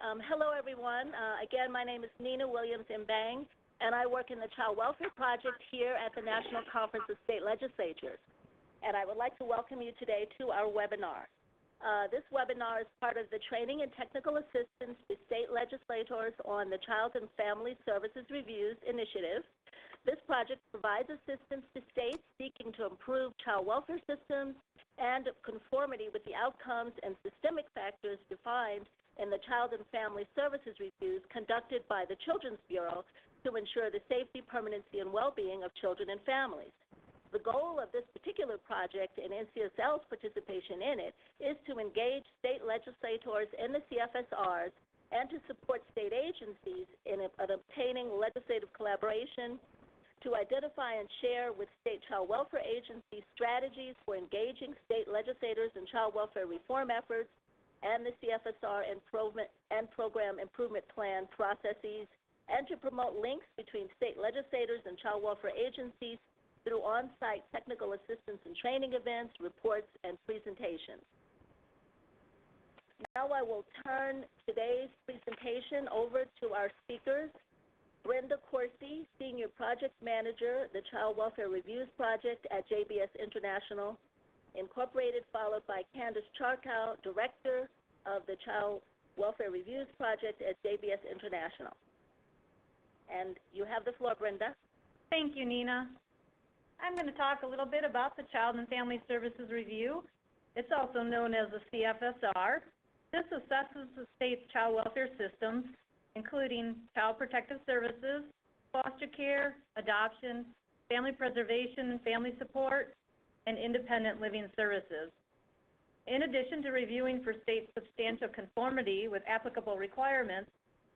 Hello, everyone. Again, my name is Nina Williams-Imbang, and I work in the Child Welfare Project here at the National Conference of State Legislatures. And I would like to welcome you today to our webinar. This webinar is part of the Training and Technical Assistance to State Legislators on the Child and Family Services Reviews Initiative. This project provides assistance to states seeking to improve child welfare systems and conformity with the outcomes and systemic factors defined in the Child and Family Services Reviews conducted by the Children's Bureau to ensure the safety, permanency, and well-being of children and families. The goal of this particular project and NCSL's participation in it is to engage state legislators in the CFSRs and to support state agencies in obtaining legislative collaboration, to identify and share with state child welfare agencies strategies for engaging state legislators in child welfare reform efforts, and the CFSR and Program Improvement Plan processes, and to promote links between state legislators and child welfare agencies through on-site technical assistance and training events, reports, and presentations. Now I will turn today's presentation over to our speakers. Brenda Corsi, Senior Project Manager, the Child Welfare Reviews Project at JBS International Incorporated, followed by Candace Charkow, Director of the Child Welfare Reviews Project at JBS International. And you have the floor, Brenda. Thank you, Nina. I'm going to talk a little bit about the Child and Family Services Review. It's also known as the CFSR. This assesses the state's child welfare systems, including child protective services, foster care, adoption, family preservation and family support, and independent living services. In addition to reviewing for state substantial conformity with applicable requirements,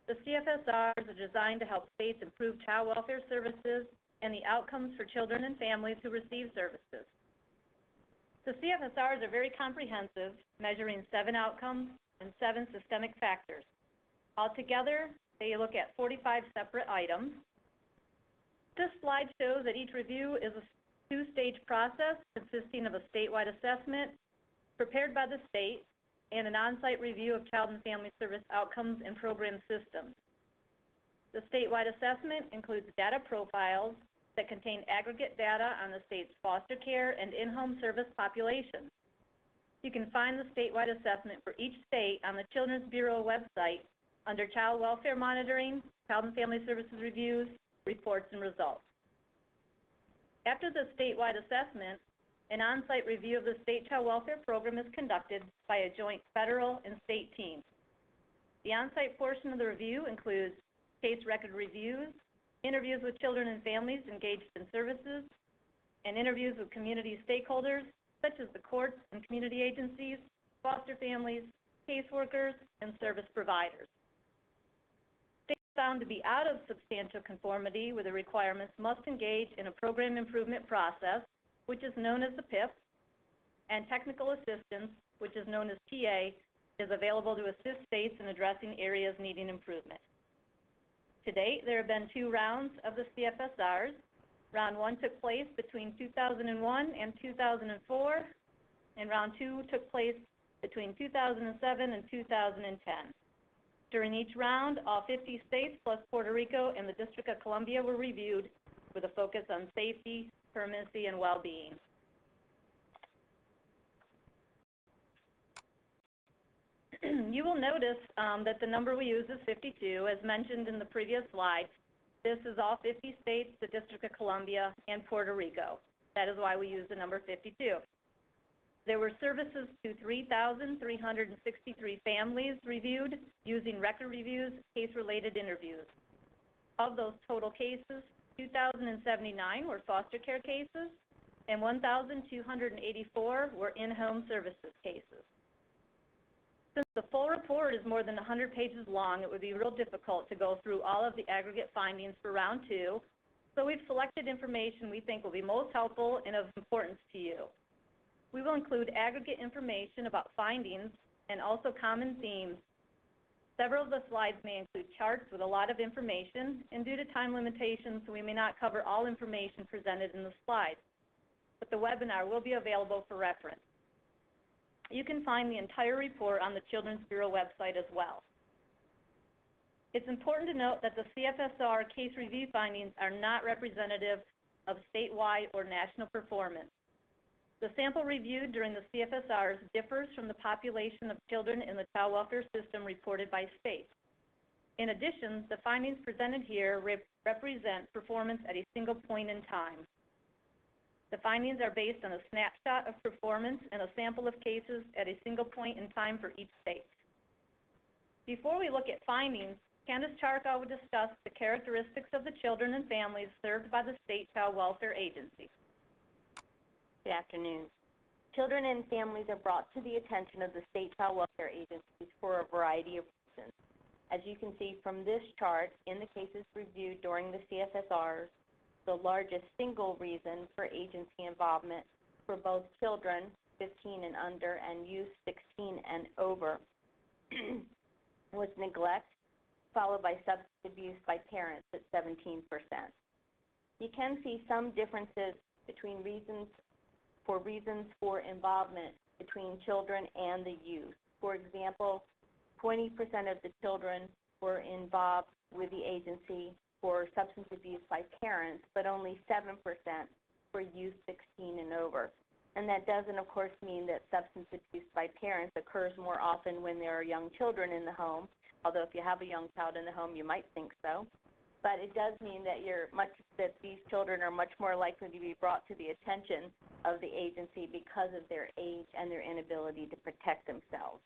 the CFSRs are designed to help states improve child welfare services and the outcomes for children and families who receive services. The CFSRs are very comprehensive, measuring 7 outcomes and 7 systemic factors. Altogether, they look at 45 separate items. This slide shows that each review is a 2-stage process consisting of a statewide assessment prepared by the state and an on-site review of child and family service outcomes and program systems. The statewide assessment includes data profiles that contain aggregate data on the state's foster care and in-home service populations. You can find the statewide assessment for each state on the Children's Bureau website under Child Welfare Monitoring, Child and Family Services Reviews, Reports and Results. After the statewide assessment, an on-site review of the state child welfare program is conducted by a joint federal and state team. The on-site portion of the review includes case record reviews, interviews with children and families engaged in services, and interviews with community stakeholders such as the courts and community agencies, foster families, caseworkers, and service providers. States found to be out of substantial conformity with the requirements must engage in a program improvement process, which is known as the PIP, and technical assistance, which is known as TA, is available to assist states in addressing areas needing improvement. To date, there have been 2 rounds of the CFSRs. Round 1 took place between 2001 and 2004, and round 2 took place between 2007 and 2010. During each round, all 50 states plus Puerto Rico and the District of Columbia were reviewed with a focus on safety, permanency, and well-being. You will notice that the number we use is 52, as mentioned in the previous slide. This is all 50 states, the District of Columbia, and Puerto Rico. That is why we use the number 52. There were services to 3,363 families reviewed using record reviews, case-related interviews. Of those total cases, 2,079 were foster care cases, and 1,284 were in-home services cases. Since the full report is more than 100 pages long, it would be real difficult to go through all of the aggregate findings for round 2, so we've selected information we think will be most helpful and of importance to you. We will include aggregate information about findings and also common themes. Several of the slides may include charts with a lot of information, and due to time limitations, we may not cover all information presented in the slides, but the webinar will be available for reference. You can find the entire report on the Children's Bureau website as well. It's important to note that the CFSR case review findings are not representative of statewide or national performance. The sample reviewed during the CFSRs differs from the population of children in the child welfare system reported by state. In addition, the findings presented here represent performance at a single point in time. The findings are based on a snapshot of performance and a sample of cases at a single point in time for each state. Before we look at findings, Candace Charco will discuss the characteristics of the children and families served by the State Child Welfare Agency. Good afternoon. Children and families are brought to the attention of the State Child Welfare Agencies for a variety of reasons. As you can see from this chart, in the cases reviewed during the CFSRs, the largest single reason for agency involvement for both children 15 and under and youth 16 and over was neglect, followed by substance abuse by parents at 17%. You can see some differences between reasons for involvement between children and the youth. For example, 20% of the children were involved with the agency for substance abuse by parents, but only 7% for youth 16 and over. And that doesn't, of course, mean that substance abuse by parents occurs more often when there are young children in the home, although if you have a young child in the home, you might think so. But it does mean that these children are much more likely to be brought to the attention of the agency because of their age and their inability to protect themselves.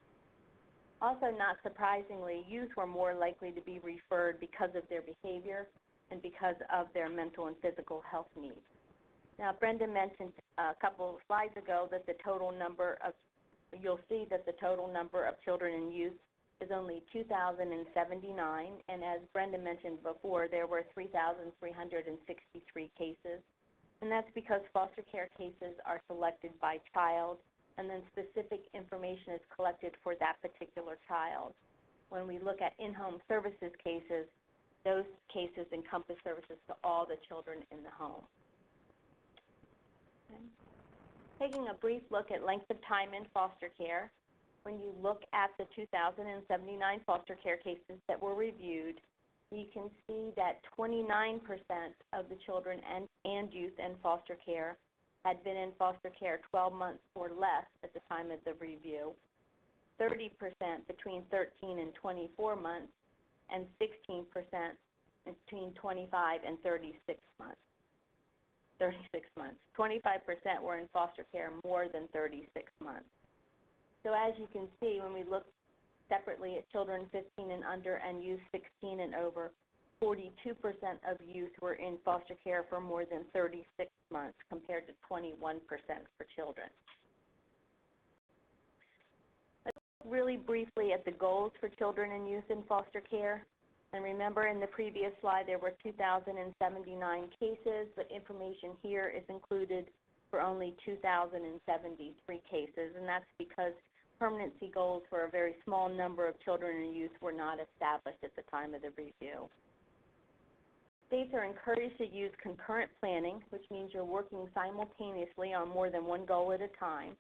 Also, not surprisingly, youth were more likely to be referred because of their behavior and because of their mental and physical health needs. Now, Brenda mentioned a couple of slides ago that you'll see that the total number of children and youth is only 2,079, and as Brenda mentioned before, there were 3,363 cases, and that's because foster care cases are selected by child, and then specific information is collected for that particular child. When we look at in-home services cases, those cases encompass services to all the children in the home. Okay. Taking a brief look at length of time in foster care, when you look at the 2,079 foster care cases that were reviewed, you can see that 29% of the children and youth in foster care had been in foster care 12 months or less at the time of the review, 30% between 13 and 24 months, and 16% between 25 and 36 months. 25% were in foster care more than 36 months. So as you can see, when we look separately at children 15 and under and youth 16 and over, 42% of youth were in foster care for more than 36 months compared to 21% for children. Let's look really briefly at the goals for children and youth in foster care. And remember, in the previous slide, there were 2,079 cases, but information here is included for only 2,073 cases, and that's because permanency goals for a very small number of children and youth were not established at the time of the review. States are encouraged to use concurrent planning, which means you're working simultaneously on more than one goal at a time.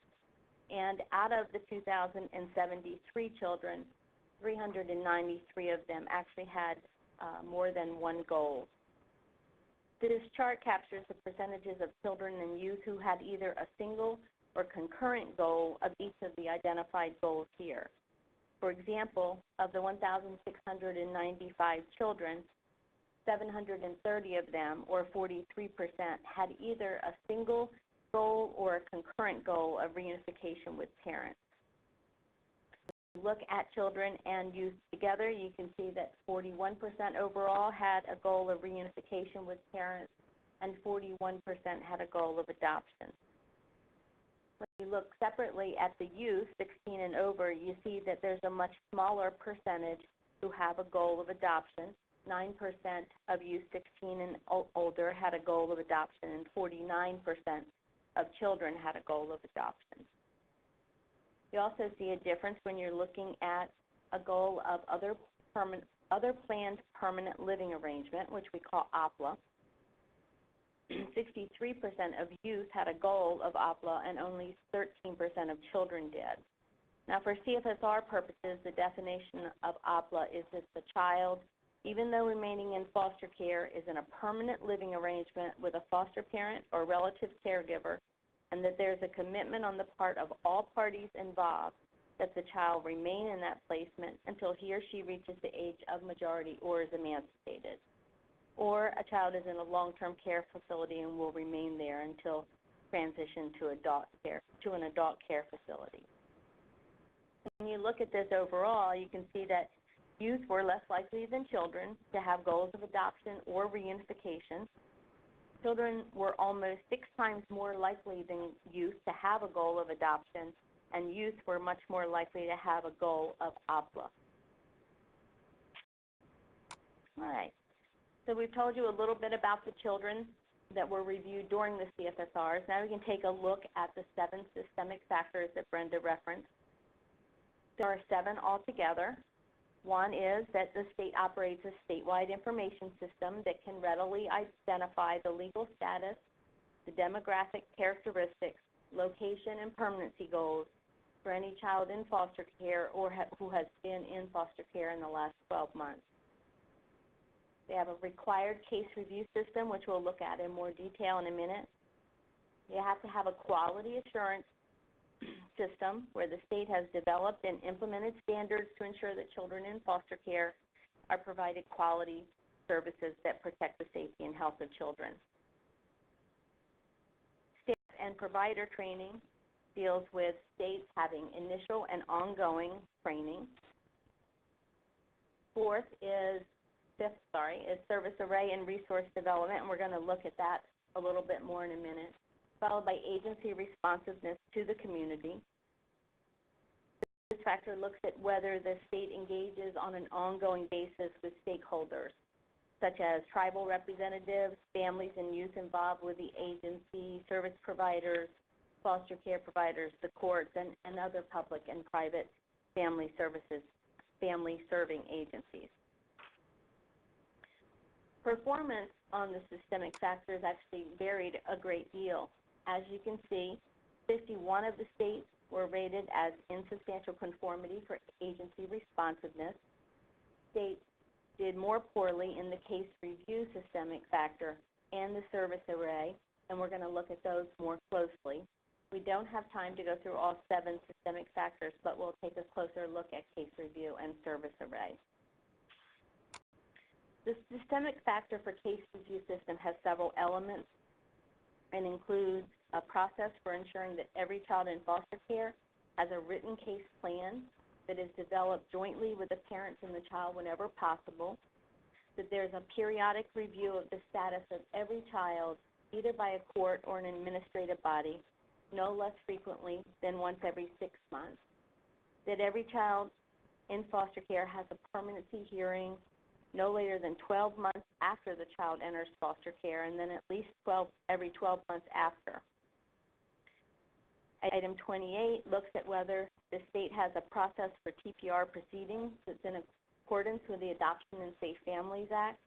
And out of the 2,073 children, 393 of them actually had more than one goal. This chart captures the percentages of children and youth who had either a single or concurrent goal of each of the identified goals here. For example, of the 1,695 children, 730 of them, or 43%, had either a single goal or a concurrent goal of reunification with parents. If you look at children and youth together, you can see that 41% overall had a goal of reunification with parents, and 41% had a goal of adoption. When you look separately at the youth, 16 and over, you see that there's a much smaller percentage who have a goal of adoption. 9% of youth 16 and older had a goal of adoption, and 49% of children had a goal of adoption. You also see a difference when you're looking at a goal of other planned permanent living arrangement, which we call OPLA. 63% of youth had a goal of OPLA, and only 13% of children did. Now, for CFSR purposes, the definition of APLA is that the child, even though remaining in foster care, is in a permanent living arrangement with a foster parent or relative caregiver, and that there's a commitment on the part of all parties involved that the child remain in that placement until he or she reaches the age of majority or is emancipated. Or a child is in a long-term care facility and will remain there until transition to an adult care facility. When you look at this overall, you can see that youth were less likely than children to have goals of adoption or reunification. Children were almost 6 times more likely than youth to have a goal of adoption, and youth were much more likely to have a goal of APLA. All right, so we've told you a little bit about the children that were reviewed during the CFSRs. Now we can take a look at the 7 systemic factors that Brenda referenced. There are 7 altogether. One is that the state operates a statewide information system that can readily identify the legal status, the demographic characteristics, location, and permanency goals for any child in foster care or who has been in foster care in the last 12 months. They have a required case review system, which we'll look at in more detail in a minute. You have to have a quality assurance system where the state has developed and implemented standards to ensure that children in foster care are provided quality services that protect the safety and health of children. Staff and provider training deals with states having initial and ongoing training. Fifth is service array and resource development, and we're going to look at that a little bit more in a minute, followed by agency responsiveness to the community. This factor looks at whether the state engages on an ongoing basis with stakeholders, such as tribal representatives, families and youth involved with the agency, service providers, foster care providers, the courts, and other public and private family serving agencies. Performance on the systemic factors actually varied a great deal. As you can see, 51 of the states were rated as insubstantial conformity for agency responsiveness. States did more poorly in the case review systemic factor and the service array, and we're going to look at those more closely. We don't have time to go through all 7 systemic factors, but we'll take a closer look at case review and service array. The systemic factor for case review system has several elements and includes a process for ensuring that every child in foster care has a written case plan that is developed jointly with the parents and the child whenever possible, that there's a periodic review of the status of every child, either by a court or an administrative body, no less frequently than once every 6 months, that every child in foster care has a permanency hearing no later than 12 months after the child enters foster care, and then at least every 12 months after. Item 28 looks at whether the state has a process for TPR proceedings that's in accordance with the Adoption and Safe Families Act,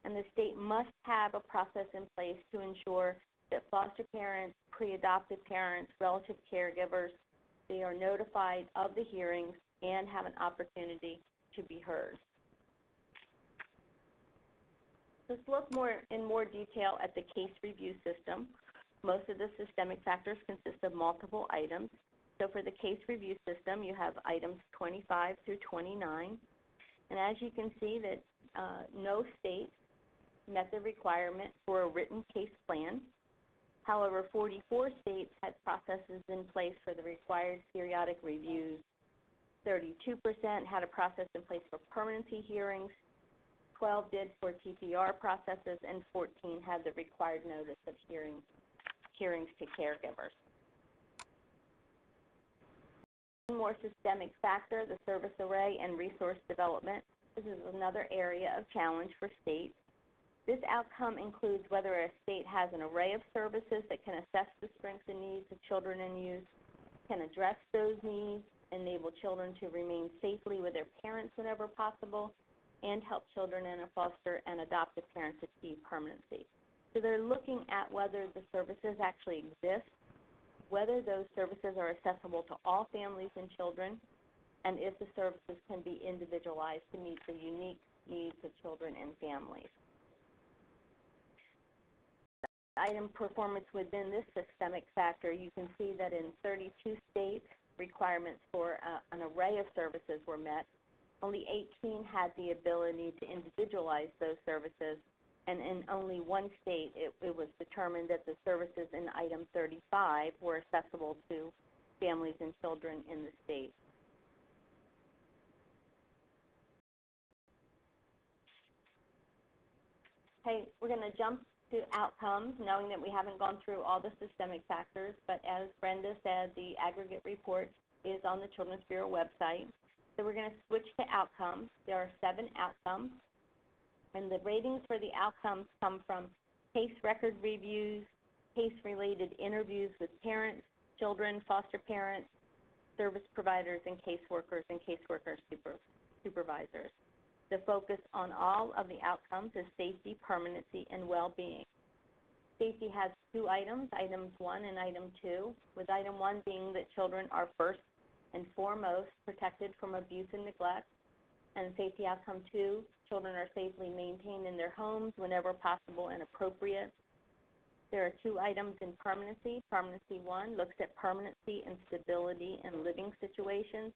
and the state must have a process in place to ensure that foster parents, pre-adopted parents, relative caregivers, they are notified of the hearings and have an opportunity to be heard. Let's look in more detail at the case review system. Most of the systemic factors consist of multiple items. So for the case review system, you have items 25 through 29. And as you can see that no state met the requirement for a written case plan. However, 44 states had processes in place for the required periodic reviews. 32% had a process in place for permanency hearings. 12 did for TPR processes, and 14 had the required notice of hearings to caregivers. One more systemic factor, the service array and resource development. This is another area of challenge for states. This outcome includes whether a state has an array of services that can assess the strengths and needs of children and youth, can address those needs, enable children to remain safely with their parents whenever possible, and help children and foster and adoptive parents achieve permanency. So they're looking at whether the services actually exist whether those services are accessible to all families and children, and if the services can be individualized to meet the unique needs of children and families. Item performance within this systemic factor, you can see that in 32 states, requirements for an array of services were met. Only 18 had the ability to individualize those services, and in only one state, it was determined that the services in item 35 were accessible to families and children in the state. Okay, we're going to jump to outcomes, knowing that we haven't gone through all the systemic factors, but as Brenda said, the aggregate report is on the Children's Bureau website. So we're going to switch to outcomes. There are 7 outcomes, and the ratings for the outcomes come from case record reviews, case-related interviews with parents, children, foster parents, service providers, and caseworker supervisors. The focus on all of the outcomes is safety, permanency, and well-being. Safety has 2 items, items 1 and item 2, with item 1 being that children are first and foremost protected from abuse and neglect, and safety outcome 2, children are safely maintained in their homes whenever possible and appropriate. There are 2 items in permanency. Permanency 1 looks at permanency and stability in living situations.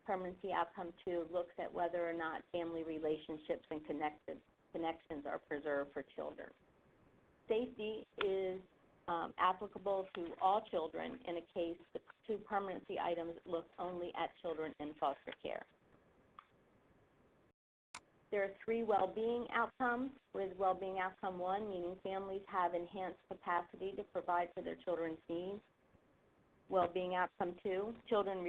Permanency outcome 2 looks at whether or not family relationships and connections are preserved for children. Safety is applicable to all children. In a case, the 2 permanency items look only at children in foster care. There are 3 well-being outcomes, with well-being outcome 1 meaning families have enhanced capacity to provide for their children's needs. Well-being outcome 2, children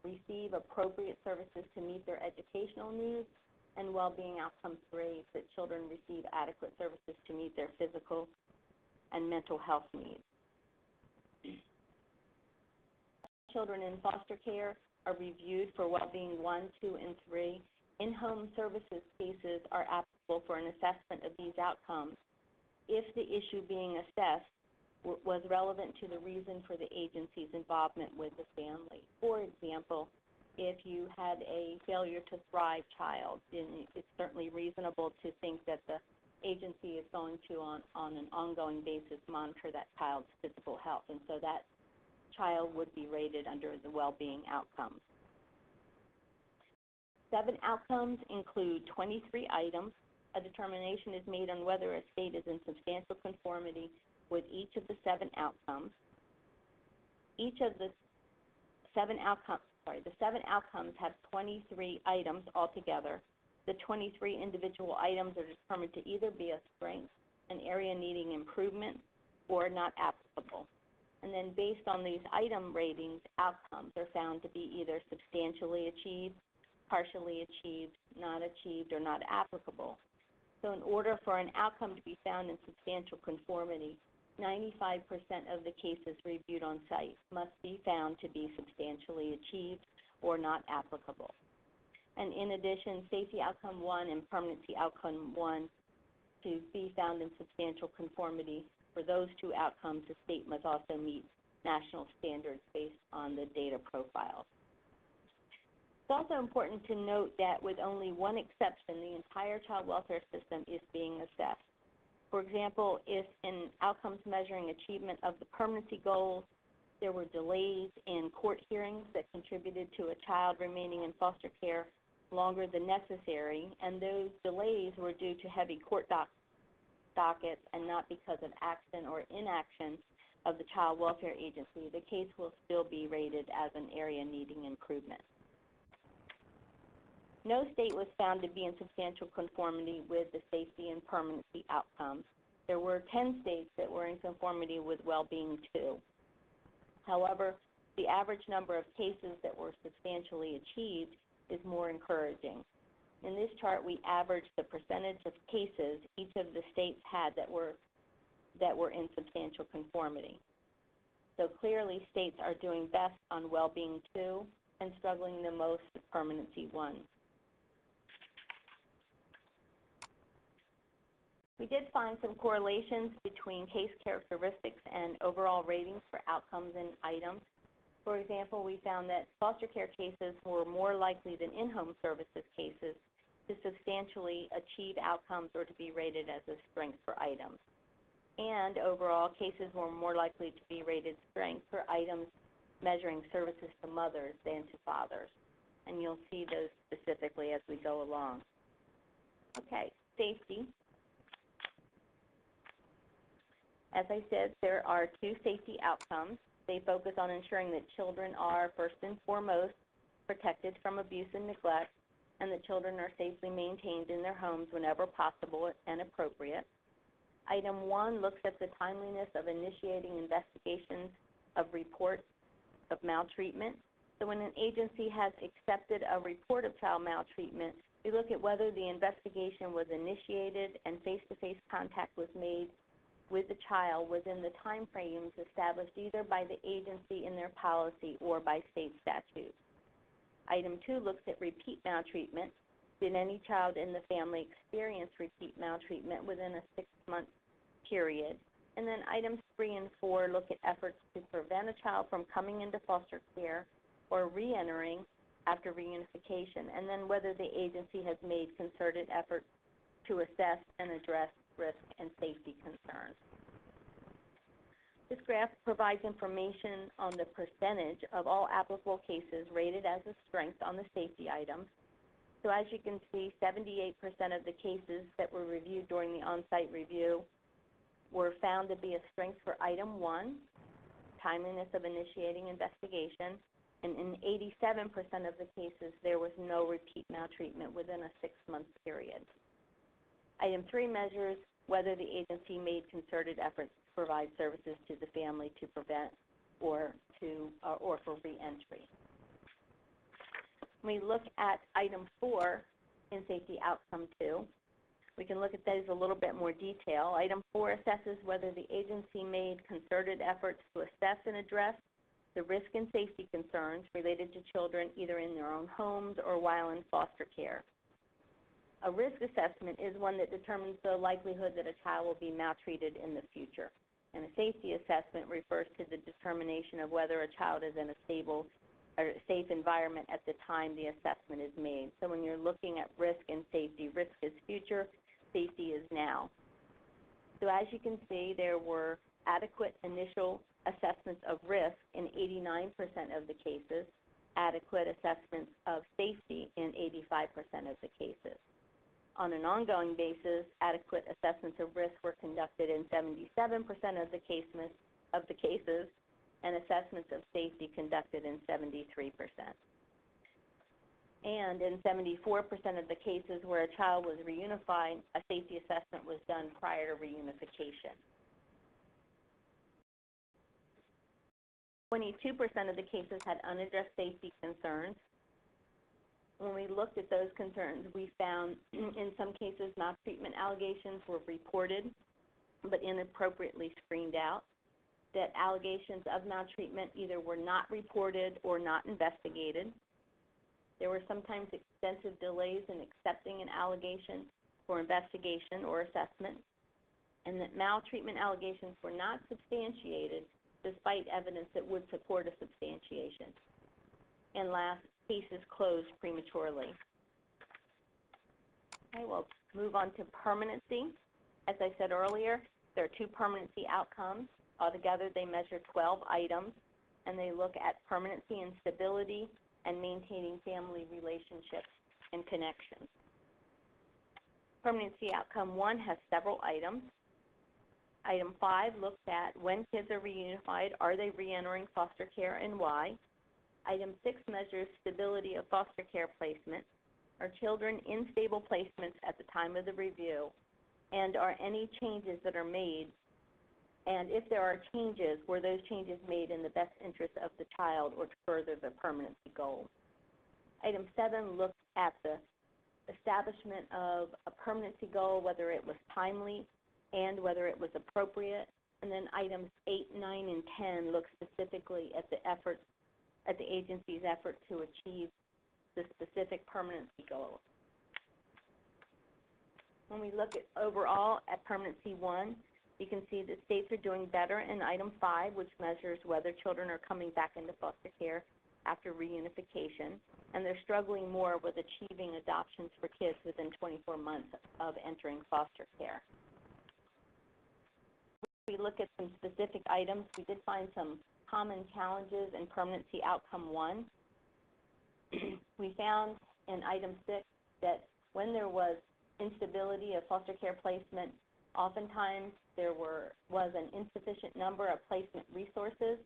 receive appropriate services to meet their educational needs, and well-being outcome 3, that children receive adequate services to meet their physical and mental health needs. Children in foster care are reviewed for well-being 1, 2, and 3. In-home services cases are applicable for an assessment of these outcomes if the issue being assessed was relevant to the reason for the agency's involvement with the family. For example, if you had a failure to thrive child, then it's certainly reasonable to think that the agency is going to, on an ongoing basis, monitor that child's physical health, and so that child would be rated under the well-being outcomes. 7 outcomes include 23 items. A determination is made on whether a state is in substantial conformity with each of the 7 outcomes. Each of the 7 outcomes have 23 items altogether. The 23 individual items are determined to either be a strength, an area needing improvement, or not applicable. And then based on these item ratings, outcomes are found to be either substantially achieved, partially achieved, not achieved, or not applicable. So in order for an outcome to be found in substantial conformity, 95% of the cases reviewed on site must be found to be substantially achieved or not applicable. And in addition, safety outcome 1 and permanency outcome 1 to be found in substantial conformity. For those 2 outcomes, the state must also meet national standards based on the data profiles. It's also important to note that with only one exception, the entire child welfare system is being assessed. For example, if in outcomes measuring achievement of the permanency goals, there were delays in court hearings that contributed to a child remaining in foster care longer than necessary, and those delays were due to heavy court dockets and not because of action or inaction of the child welfare agency, the case will still be rated as an area needing improvement. No state was found to be in substantial conformity with the safety and permanency outcomes. There were 10 states that were in conformity with well-being 2. However, the average number of cases that were substantially achieved is more encouraging. In this chart, we averaged the percentage of cases each of the states had that were in substantial conformity. So clearly, states are doing best on well-being 2 and struggling the most with permanency 1. We did find some correlations between case characteristics and overall ratings for outcomes and items. For example, we found that foster care cases were more likely than in-home services cases to substantially achieve outcomes or to be rated as a strength for items. And overall, cases were more likely to be rated strength for items measuring services to mothers than to fathers. And you'll see those specifically as we go along. Okay, safety. As I said, there are two safety outcomes. They focus on ensuring that children are, first and foremost, protected from abuse and neglect, and that children are safely maintained in their homes whenever possible and appropriate. Item 1 looks at the timeliness of initiating investigations of reports of maltreatment. So when an agency has accepted a report of child maltreatment, we look at whether the investigation was initiated and face-to-face contact was made with the child within the time frames established either by the agency in their policy or by state statute. Item 2 looks at repeat maltreatment. Did any child in the family experience repeat maltreatment within a 6-month period? And then items 3 and 4 look at efforts to prevent a child from coming into foster care or re-entering after reunification, and then whether the agency has made concerted efforts to assess and address risk and safety concerns. This graph provides information on the percentage of all applicable cases rated as a strength on the safety items. So as you can see, 78% of the cases that were reviewed during the on-site review were found to be a strength for item 1, timeliness of initiating investigation, and in 87% of the cases there was no repeat maltreatment within a 6-month period. Item 3 measures whether the agency made concerted efforts to provide services to the family to prevent or for reentry. When we look at item 4 in safety outcome 2, we can look at those a little bit more detail. Item 4 assesses whether the agency made concerted efforts to assess and address the risk and safety concerns related to children either in their own homes or while in foster care. A risk assessment is one that determines the likelihood that a child will be maltreated in the future. And a safety assessment refers to the determination of whether a child is in a stable or safe environment at the time the assessment is made. So when you're looking at risk and safety, risk is future, safety is now. So as you can see, there were adequate initial assessments of risk in 89% of the cases, adequate assessments of safety in 85% of the cases. On an ongoing basis, adequate assessments of risk were conducted in 77% of the cases, and assessments of safety conducted in 73%. And in 74% of the cases where a child was reunified, a safety assessment was done prior to reunification. 22% of the cases had unaddressed safety concerns. When we looked at those concerns, we found in some cases maltreatment allegations were reported but inappropriately screened out, that allegations of maltreatment either were not reported or not investigated. There were sometimes extensive delays in accepting an allegation for investigation or assessment, and that maltreatment allegations were not substantiated despite evidence that would support a substantiation. And last, cases closed prematurely. Okay, we'll move on to permanency. As I said earlier, there are 2 permanency outcomes. Altogether, they measure 12 items, and they look at permanency and stability and maintaining family relationships and connections. Permanency outcome 1 has several items. Item 5 looks at when kids are reunified, are they reentering foster care and why? Item 6 measures stability of foster care placement. Are children in stable placements at the time of the review? And are any changes that are made? And if there are changes, were those changes made in the best interest of the child or to further the permanency goal? Item 7 looks at the establishment of a permanency goal, whether it was timely and whether it was appropriate. And then items 8, 9, and 10 look specifically at the agency's effort to achieve the specific permanency goal. When we look at overall at Permanency 1, you can see that states are doing better in item 5, which measures whether children are coming back into foster care after reunification, and they're struggling more with achieving adoptions for kids within 24 months of entering foster care. If we look at some specific items, we did find some common challenges in Permanency Outcome 1. We found in item 6 that when there was instability of foster care placement, oftentimes there was an insufficient number of placement resources.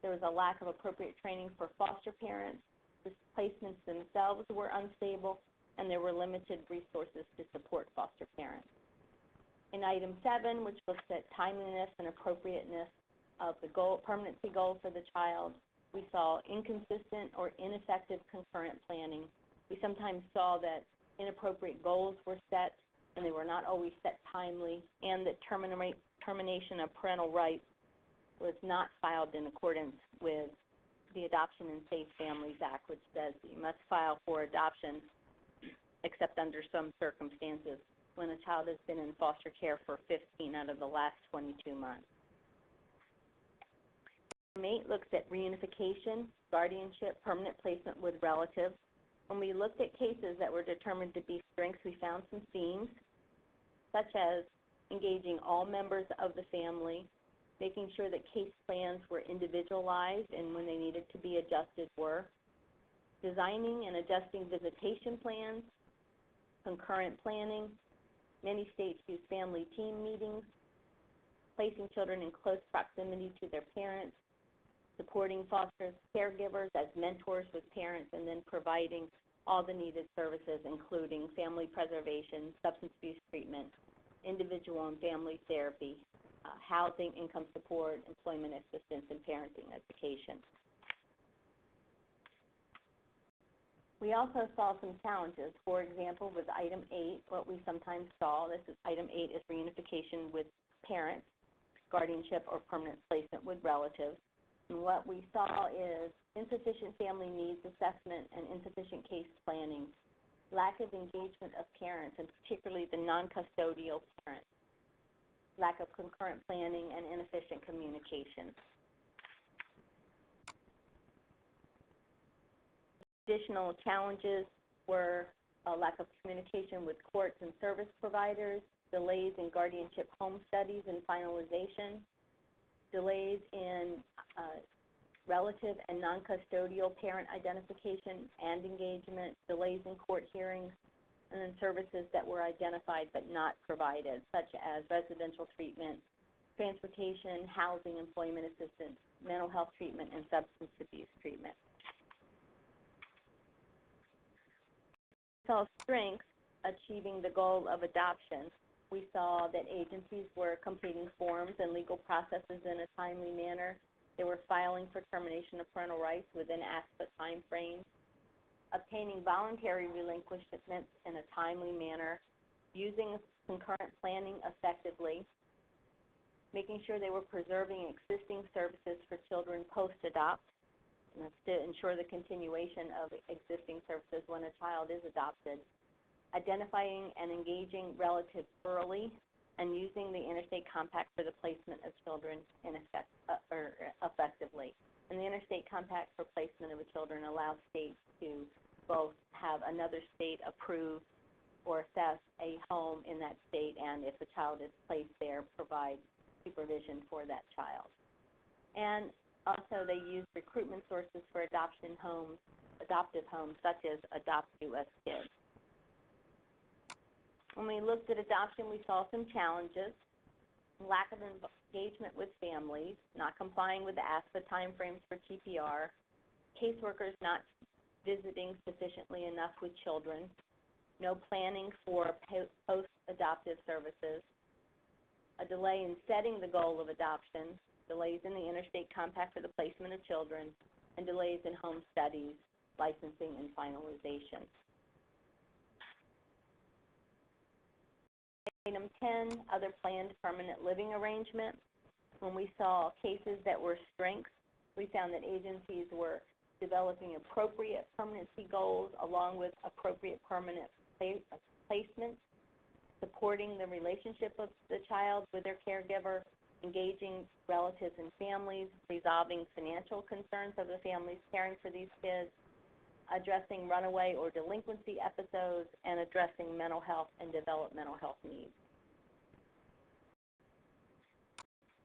There was a lack of appropriate training for foster parents. The placements themselves were unstable, and there were limited resources to support foster parents. In item 7, which looks at timeliness and appropriateness of the permanency goal for the child, we saw inconsistent or ineffective concurrent planning. We sometimes saw that inappropriate goals were set, and they were not always set timely, and that termination of parental rights was not filed in accordance with the Adoption and Safe Families Act, which says you must file for adoption except under some circumstances when a child has been in foster care for 15 out of the last 22 months. Item 8 looks at reunification, guardianship, permanent placement with relatives. When we looked at cases that were determined to be strengths, we found some themes, such as engaging all members of the family, making sure that case plans were individualized and when they needed to be adjusted were, designing and adjusting visitation plans, concurrent planning. Many states use family team meetings, placing children in close proximity to their parents, supporting foster caregivers as mentors with parents, and then providing all the needed services, including family preservation, substance abuse treatment, individual and family therapy, housing, income support, employment assistance, and parenting education. We also saw some challenges. For example, with item 8, what we sometimes saw, item 8 is reunification with parents, guardianship or permanent placement with relatives. And what we saw is insufficient family needs assessment and insufficient case planning, lack of engagement of parents, and particularly the non-custodial parents, lack of concurrent planning, and inefficient communication. Additional challenges were a lack of communication with courts and service providers, delays in guardianship home studies and finalization, delays in relative and non-custodial parent identification and engagement, delays in court hearings, and then services that were identified but not provided, such as residential treatment, transportation, housing, employment assistance, mental health treatment, and substance abuse treatment. We saw strengths achieving the goal of adoption. We saw that agencies were completing forms and legal processes in a timely manner. They were filing for termination of parental rights within ASPA timeframes, obtaining voluntary relinquishments in a timely manner, using concurrent planning effectively, making sure they were preserving existing services for children post-adopt, and that's to ensure the continuation of existing services when a child is adopted, identifying and engaging relatives early, and using the interstate compact for the placement of children effectively. And the interstate compact for placement of the children allows states to both have another state approve or assess a home in that state, and if the child is placed there, provide supervision for that child. And also they use recruitment sources for adoptive homes, such as Adopt US Kids. When we looked at adoption, we saw some challenges: lack of engagement with families, not complying with the ASPA timeframes for TPR, caseworkers not visiting sufficiently enough with children, no planning for post-adoptive services, a delay in setting the goal of adoption, delays in the interstate compact for the placement of children, and delays in home studies, licensing, and finalization. Item 10, other planned permanent living arrangement. When we saw cases that were strengths, we found that agencies were developing appropriate permanency goals along with appropriate permanent placements, supporting the relationship of the child with their caregiver, engaging relatives and families, resolving financial concerns of the families caring for these kids, addressing runaway or delinquency episodes, and addressing mental health and developmental health needs.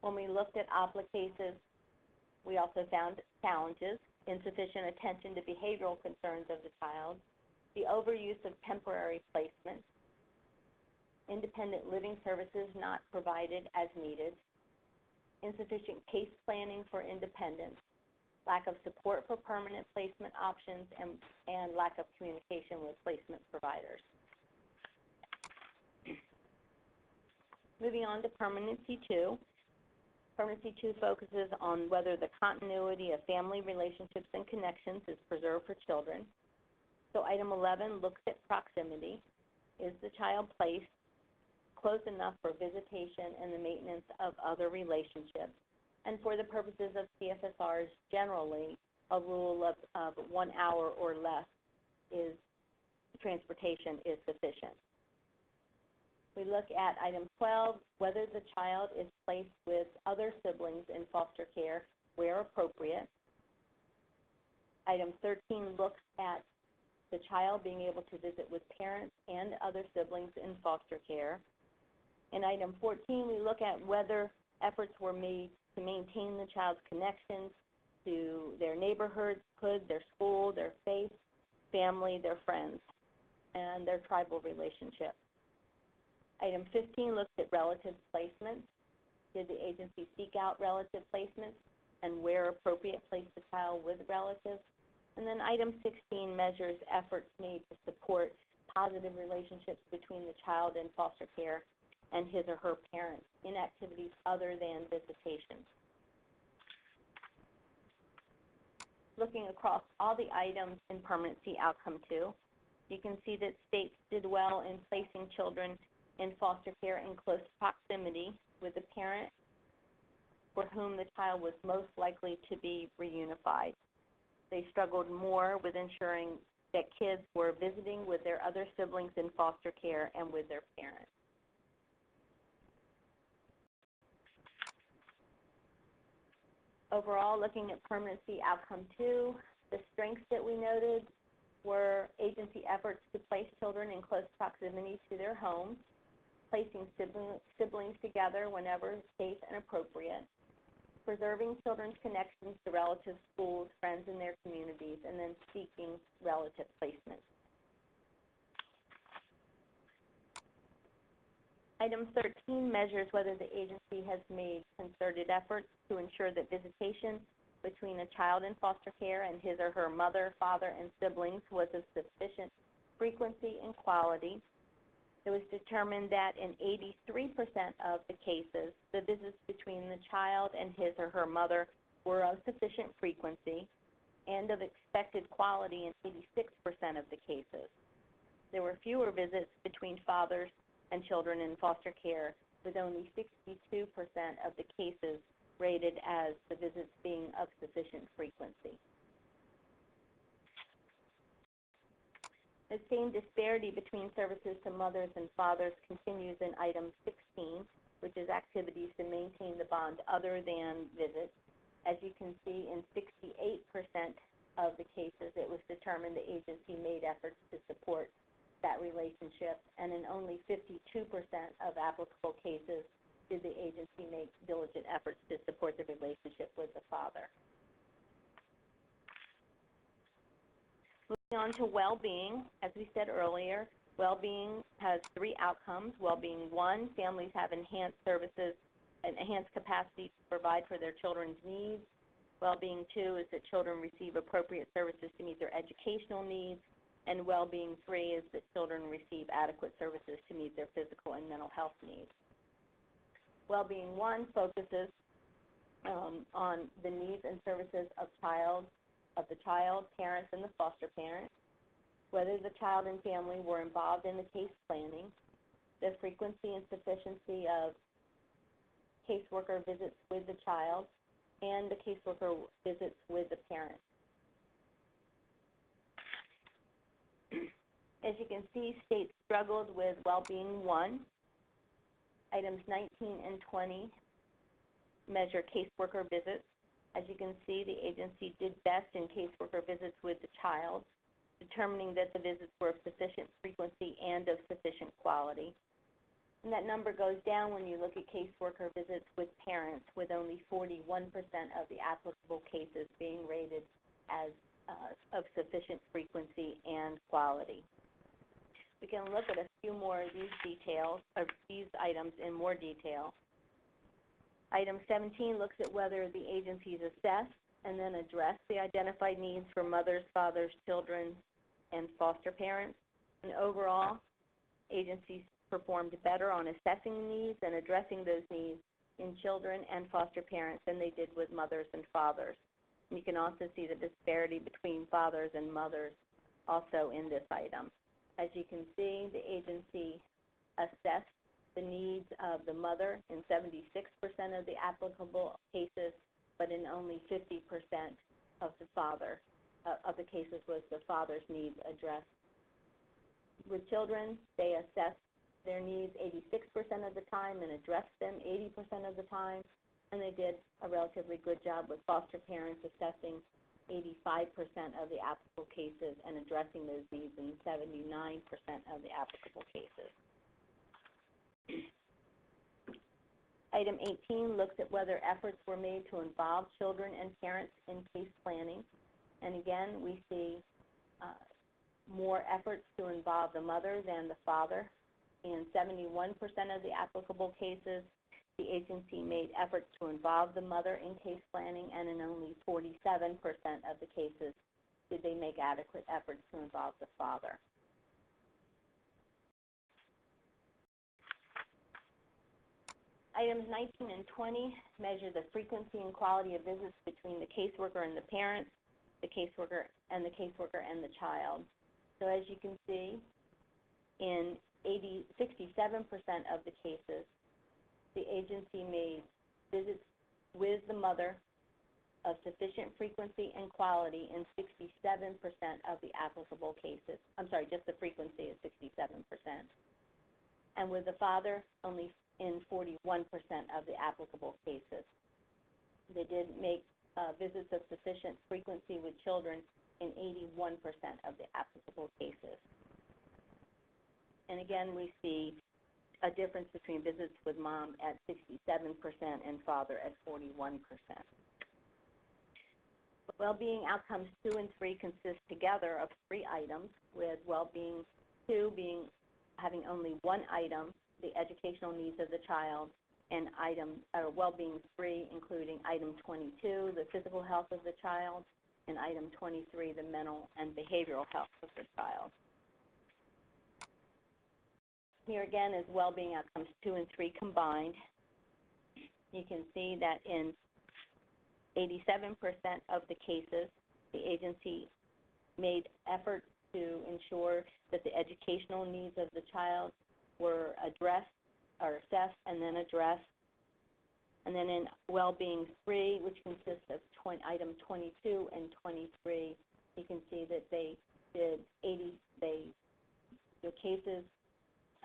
When we looked at OPLA cases, we also found challenges: insufficient attention to behavioral concerns of the child, the overuse of temporary placement, independent living services not provided as needed, insufficient case planning for independence, lack of support for permanent placement options, and lack of communication with placement providers. Moving on to Permanency 2. Permanency 2 focuses on whether the continuity of family relationships and connections is preserved for children. So item 11 looks at proximity. Is the child placed close enough for visitation and the maintenance of other relationships? And for the purposes of CFSRs, generally, a rule of 1 hour or less is transportation is sufficient. We look at item 12, whether the child is placed with other siblings in foster care where appropriate. Item 13 looks at the child being able to visit with parents and other siblings in foster care. In item 14, we look at whether efforts were made to maintain the child's connections to their neighborhood, their school, their faith, family, their friends, and their tribal relationships. Item 15 looks at relative placements. Did the agency seek out relative placements, and where appropriate, place the child with relatives? And then item 16 measures efforts made to support positive relationships between the child in foster care and his or her parents in activities other than visitation. Looking across all the items in Permanency Outcome 2, you can see that states did well in placing children in foster care in close proximity with the parent for whom the child was most likely to be reunified. They struggled more with ensuring that kids were visiting with their other siblings in foster care and with their parents. Overall, looking at Permanency Outcome 2, the strengths that we noted were agency efforts to place children in close proximity to their homes, placing siblings together whenever safe and appropriate, preserving children's connections to relatives, schools, friends in their communities, and then seeking relative placement. Item 13 measures whether the agency has made concerted efforts to ensure that visitation between a child in foster care and his or her mother, father, and siblings was of sufficient frequency and quality. It was determined that in 83% of the cases, the visits between the child and his or her mother were of sufficient frequency and of expected quality in 86% of the cases. There were fewer visits between fathers and children in foster care, with only 62% of the cases rated as the visits being of sufficient frequency. The same disparity between services to mothers and fathers continues in item 16, which is activities to maintain the bond other than visits. As you can see, in 68% of the cases, it was determined the agency made efforts to support that relationship, and in only 52% of applicable cases did the agency make diligent efforts to support the relationship with the father. Moving on to well-being, as we said earlier, well-being has 3 outcomes. Well-being 1, families have enhanced services and enhanced capacity to provide for their children's needs. Well-being 2 is that children receive appropriate services to meet their educational needs. And well-being 3 is that children receive adequate services to meet their physical and mental health needs. Well-being 1 focuses on the needs and services of the child, parents, and the foster parent, whether the child and family were involved in the case planning, the frequency and sufficiency of caseworker visits with the child, and the caseworker visits with the parent. As you can see, states struggled with well-being 1. Items 19 and 20 measure caseworker visits. As you can see, the agency did best in caseworker visits with the child, determining that the visits were of sufficient frequency and of sufficient quality. And that number goes down when you look at caseworker visits with parents, with only 41% of the applicable cases being rated as of sufficient frequency and quality. We can look at a few more of these details, or these items in more detail. Item 17 looks at whether the agencies assess and then address the identified needs for mothers, fathers, children, and foster parents. And overall, agencies performed better on assessing needs and addressing those needs in children and foster parents than they did with mothers and fathers. And you can also see the disparity between fathers and mothers also in this item. As you can see, the agency assessed the needs of the mother in 76% of the applicable cases, but in only 50% of the father, of the cases was the father's needs addressed. With children, they assessed their needs 86% of the time and addressed them 80% of the time, and they did a relatively good job with foster parents assessing 85% of the applicable cases and addressing those needs in 79% of the applicable cases. Item 18 looks at whether efforts were made to involve children and parents in case planning. And again, we see more efforts to involve the mother than the father. In 71% of the applicable cases, the agency made efforts to involve the mother in case planning, and in only 47% of the cases did they make adequate efforts to involve the father. Items 19 and 20 measure the frequency and quality of visits between the caseworker and the parents, the caseworker and the child. So as you can see, in 67% of the cases, the agency made visits with the mother of sufficient frequency and quality in 67% of the applicable cases. I'm sorry, just the frequency is 67%. And with the father, only in 41% of the applicable cases. They did make visits of sufficient frequency with children in 81% of the applicable cases. And again, we see a difference between visits with mom at 67% and father at 41%. Well-being outcomes 2 and 3 consist together of 3 items, with well-being 2 having only 1 item, the educational needs of the child, and well-being 3 including item 22, the physical health of the child, and item 23, the mental and behavioral health of the child. Here again is well-being outcomes 2 and 3 combined. You can see that in 87% of the cases, the agency made efforts to ensure that the educational needs of the child were addressed or assessed and then addressed. And then in well-being 3, which consists of item 22 and 23, you can see that they did the cases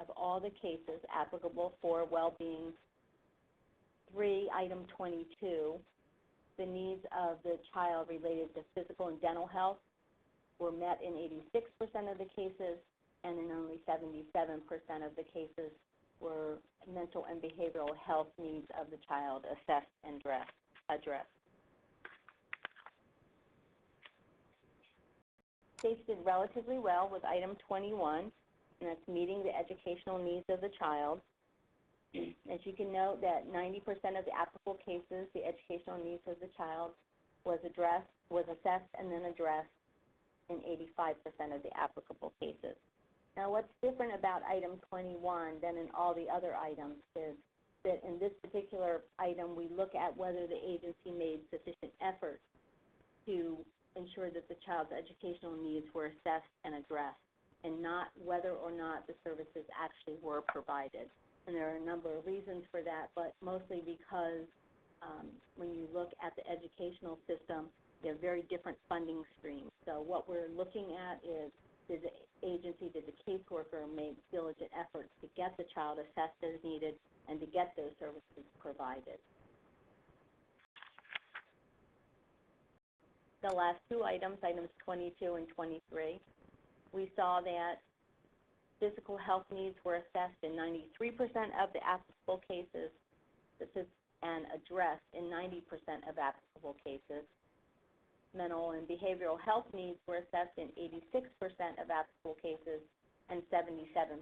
of all the cases applicable for well-being 3, item 22, the needs of the child related to physical and dental health were met in 86% of the cases, and in only 77% of the cases were mental and behavioral health needs of the child assessed and addressed. States did relatively well with item 21, and that's meeting the educational needs of the child. As you can note that 90% of the applicable cases, the educational needs of the child was assessed and then addressed in 85% of the applicable cases. Now, what's different about item 21 than in all the other items is that in this particular item, we look at whether the agency made sufficient effort to ensure that the child's educational needs were assessed and addressed, and not whether or not the services actually were provided. And there are a number of reasons for that, but mostly because when you look at the educational system, they have very different funding streams. So what we're looking at is, did the agency did the caseworker make diligent efforts to get the child assessed as needed and to get those services provided. The last two items, items 22 and 23, we saw that physical health needs were assessed in 93% of the applicable cases and addressed in 90% of applicable cases. Mental and behavioral health needs were assessed in 86% of applicable cases, and 77%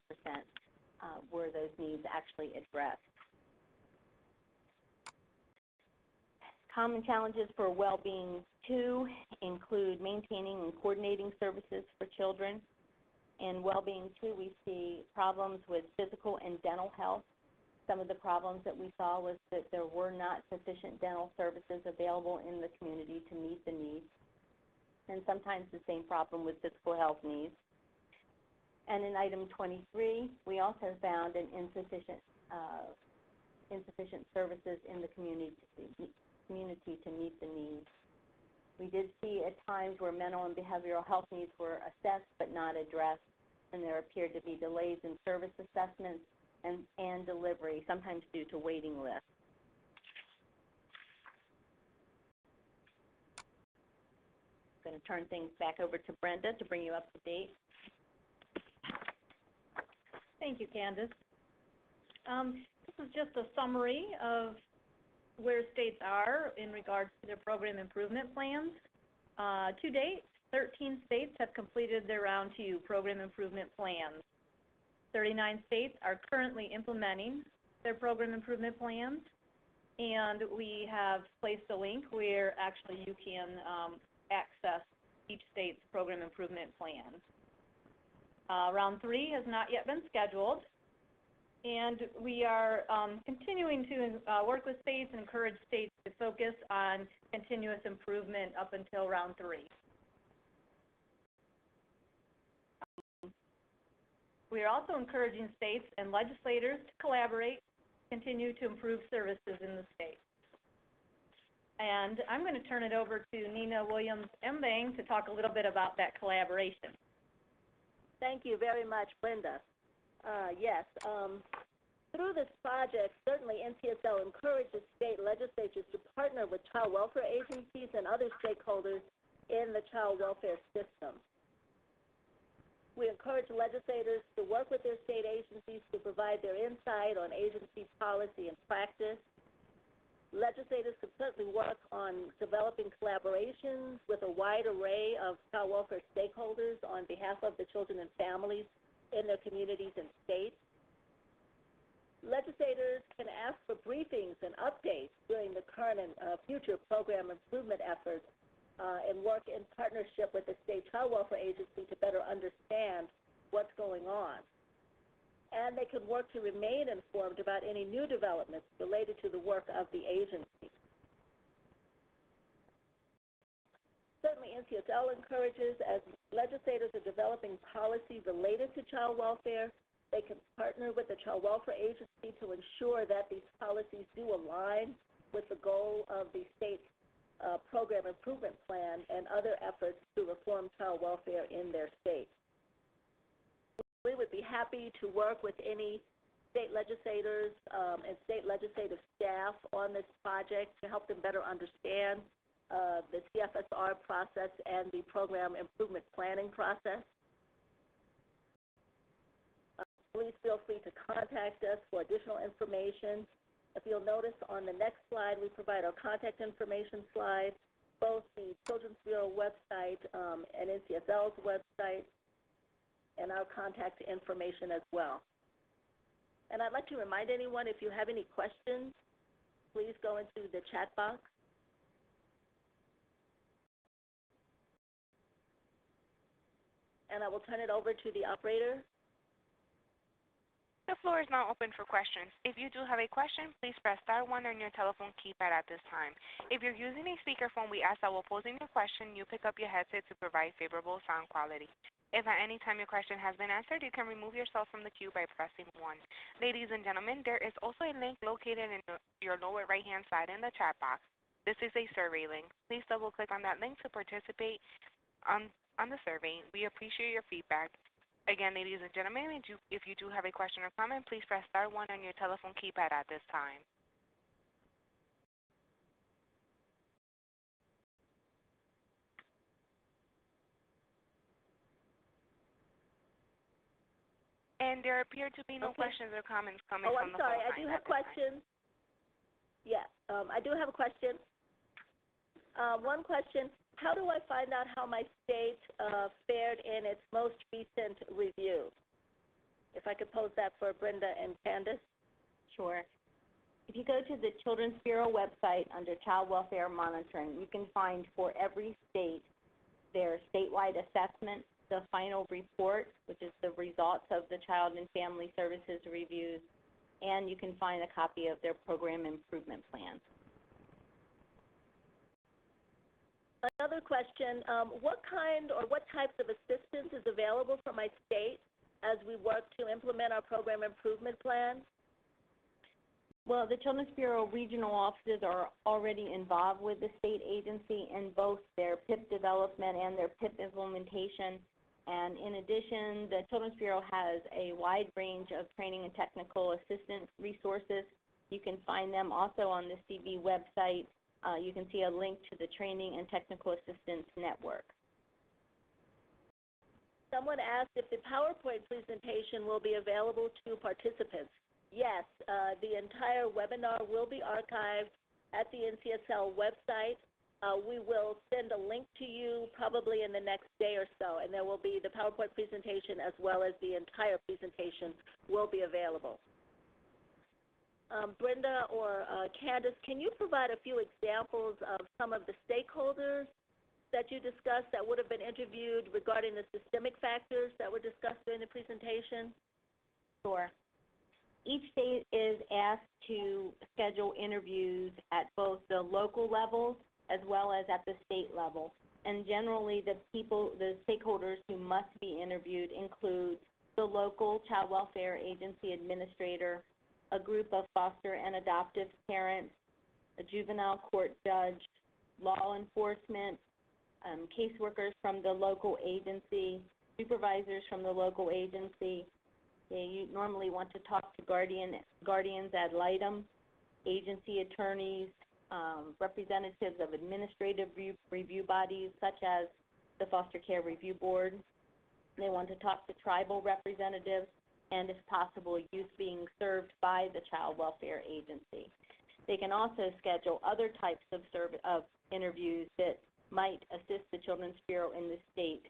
were those needs actually addressed. Common challenges for Wellbeing 2 include maintaining and coordinating services for children. In Wellbeing 2, we see problems with physical and dental health. Some of the problems that we saw was that there were not sufficient dental services available in the community to meet the needs, and sometimes the same problem with physical health needs. And in item 23, we also found an insufficient services in the community to meet the needs. We did see at times where mental and behavioral health needs were assessed but not addressed, and there appeared to be delays in service assessments and delivery, sometimes due to waiting lists. I'm going to turn things back over to Brenda to bring you up to date. Thank you, Candace. This is just a summary of where states are in regards to their program improvement plans. To date, 13 states have completed their Round 2 program improvement plans. 39 states are currently implementing their program improvement plans, and we have placed a link where actually you can access each state's program improvement plan. Round 3 has not yet been scheduled, and we are continuing to work with states and encourage states to focus on continuous improvement up until Round 3. We are also encouraging states and legislators to collaborate, continue to improve services in the state. And I'm going to turn it over to Nina Williams-Embang to talk a little bit about that collaboration. Thank you very much, Brenda. Yes, through this project, certainly NCSL encourages state legislatures to partner with child welfare agencies and other stakeholders in the child welfare system. We encourage legislators to work with their state agencies to provide their insight on agency policy and practice. Legislators can certainly work on developing collaborations with a wide array of child welfare stakeholders on behalf of the children and families in their communities and states. Legislators can ask for briefings and updates during the current and future program improvement efforts and work in partnership with the state child welfare agency to better understand what's going on. And they can work to remain informed about any new developments related to the work of the agency. Certainly, NCSL encourages, as legislators are developing policy related to child welfare, they can partner with the child welfare agency to ensure that these policies do align with the goal of the state program improvement plan and other efforts to reform child welfare in their state. We would be happy to work with any state legislators and state legislative staff on this project to help them better understand the CFSR process and the program improvement planning process. Please feel free to contact us for additional information. If you'll notice on the next slide, we provide our contact information slide, both the Children's Bureau website and NCSL's website, and our contact information as well. And I'd like to remind anyone, if you have any questions, please go into the chat box. And I will turn it over to the operator. The floor is now open for questions. If you do have a question, please press *1 on your telephone keypad at this time. If you're using a speakerphone, we ask that while posing your question, you pick up your headset to provide favorable sound quality. If at any time your question has been answered, you can remove yourself from the queue by pressing 1. Ladies and gentlemen, there is also a link located in your lower right-hand side in the chat box. This is a survey link. Please double-click on that link to participate on the survey. We appreciate your feedback. Again, ladies and gentlemen, if you do have a question or comment, please press star 1 on your telephone keypad at this time. And there appear to be no questions or comments coming from the phone line. Oh, I'm sorry. I do have questions. Yes, I do have a question. One question, how do I find out how my state fared in its most recent review? If I could pose that for Brenda and Candace. Sure. If you go to the Children's Bureau website under Child Welfare Monitoring, you can find for every state their statewide assessment, the final report, which is the results of the Child and Family Services reviews, and you can find a copy of their program improvement plans. Another question, what kind or what types of assistance is available from my state as we work to implement our program improvement plan? Well, the Children's Bureau regional offices are already involved with the state agency in both their PIP development and their PIP implementation. And in addition, the Children's Bureau has a wide range of training and technical assistance resources. You can find them also on the CB website. You can see a link to the Training and Technical Assistance Network. Someone asked if the PowerPoint presentation will be available to participants. Yes, the entire webinar will be archived at the NCSL website. We will send a link to you probably in the next day or so, and there will be the PowerPoint presentation as well as the entire presentation will be available. Brenda or Candace, can you provide a few examples of some of the stakeholders that you discussed that would have been interviewed regarding the systemic factors that were discussed during the presentation? Sure. Each state is asked to schedule interviews at both the local levels as well as at the state level. And generally, the stakeholders who must be interviewed include the local child welfare agency administrator, a group of foster and adoptive parents, a juvenile court judge, law enforcement, caseworkers from the local agency, supervisors from the local agency. You normally want to talk to guardians ad litem, agency attorneys, representatives of administrative review bodies such as the Foster Care Review Board. They want to talk to tribal representatives and, if possible, youth being served by the Child Welfare Agency. They can also schedule other types of interviews that might assist the Children's Bureau in the state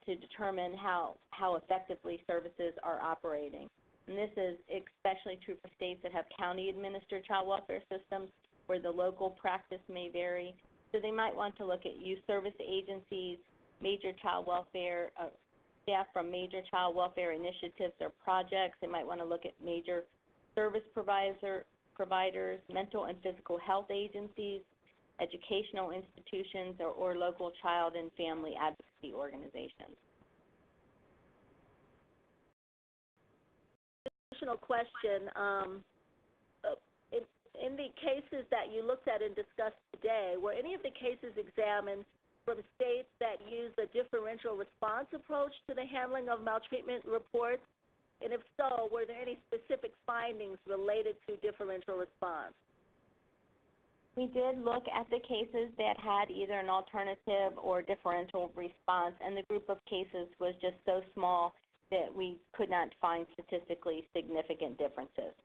to determine how effectively services are operating. And this is especially true for states that have county-administered child welfare systems where the local practice may vary. So they might want to look at youth service agencies, major child welfare, staff from major child welfare initiatives or projects. They might want to look at major service providers, mental and physical health agencies, educational institutions, or local child and family advocacy organizations. Additional question, in the cases that you looked at and discussed today, were any of the cases examined from states that use a differential response approach to the handling of maltreatment reports? And if so, were there any specific findings related to differential response? We did look at the cases that had either an alternative or differential response, and the group of cases was just so small that we could not find statistically significant differences.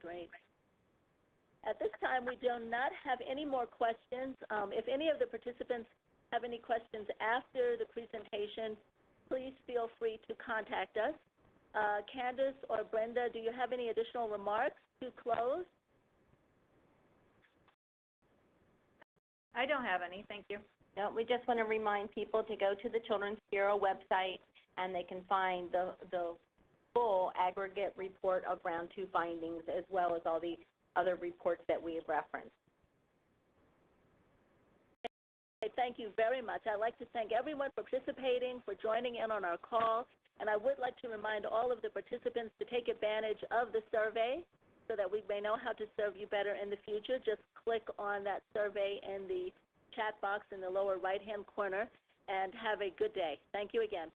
Great. At this time, we do not have any more questions. If any of the participants have any questions after the presentation, please feel free to contact us. Candace or Brenda, do you have any additional remarks to close? I don't have any, thank you. No, we just want to remind people to go to the Children's Bureau website, and they can find the full aggregate report of Round 2 findings, as well as all the other reports that we have referenced. Thank you very much. I'd like to thank everyone for participating, for joining in on our call, and I would like to remind all of the participants to take advantage of the survey so that we may know how to serve you better in the future. Just click on that survey in the chat box in the lower right-hand corner, and have a good day. Thank you again.